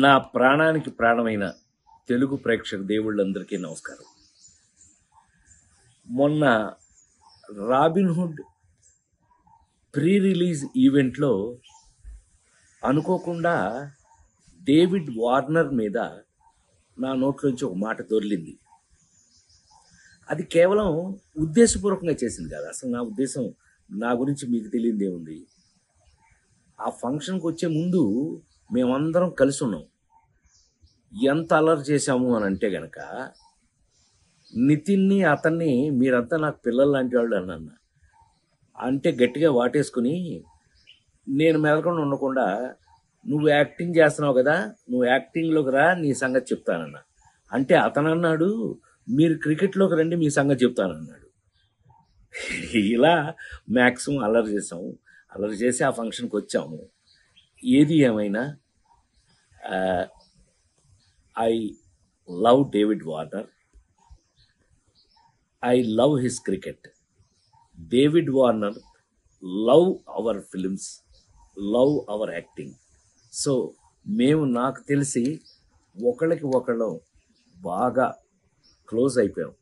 నా ప్రాణానికి ప్రాణమైన తెలుగు ప్రేక్షక దేవుళ్ళందరికీ నమస్కారం. మొన్న రాబిన్హుడ్ ప్రీ రిలీజ్ ఈవెంట్లో అనుకోకుండా డేవిడ్ వార్నర్ మీద నా నోట్లోంచి ఒక మాట దొర్లింది. అది కేవలం ఉద్దేశపూర్వకంగా చేసింది కాదు. అసలు నా ఉద్దేశం, నా గురించి మీకు తెలియదే ఉంది. ఆ ఫంక్షన్కి వచ్చే ముందు మేమందరం కలిసి ఉన్నాం. ఎంత అల్లరి చేశాము అని అంటే గనక, నితిన్ని అతన్ని మీరంతా నాకు పిల్లలు లాంటి వాళ్ళు అన్న అంటే గట్టిగా వాటేసుకుని, నేను మెదలకుండా ఉండకుండా, నువ్వు యాక్టింగ్ చేస్తున్నావు కదా, నువ్వు యాక్టింగ్లోకి రా, నీ సంగతి చెప్తానన్నా. అంటే అతను అన్నాడు, మీరు క్రికెట్లోకి రండి, మీ సంగతి చెప్తానన్నాడు. ఇలా మ్యాక్సిమం అల్లరి చేసాము. అల్లరి చేసి ఆ ఫంక్షన్కి వచ్చాము. ఏది ఏమైనా I love David Warner. I love his cricket. David Warner love our films, love our acting. So మేము, నాకు తెలిసి ఒకళ్ళకి ఒకళ్ళం బాగా క్లోజ్ అయిపోయాం.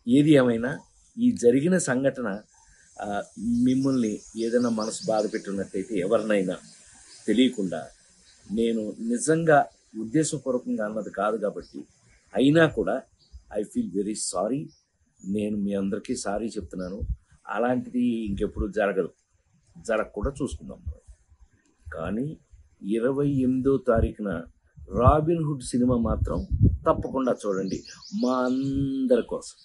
ఏది ఏమైనా ఈ జరిగిన సంఘటన మిమ్మల్ని ఏదైనా మనసు బాధ పెట్టున్నట్టయితే, ఎవరినైనా తెలియకుండా, నేను నిజంగా ఉద్దేశపూర్వకంగా అన్నది కాదు కాబట్టి, అయినా కూడా ఐ ఫీల్ వెరీ సారీ. నేను మీ అందరికీ సారీ చెప్తున్నాను. అలాంటిది ఇంకెప్పుడు జరగకుండా చూసుకుందాం మనం. కానీ 28వ తారీఖున రాబిన్హుడ్ సినిమా మాత్రం తప్పకుండా చూడండి, మా అందరి కోసం.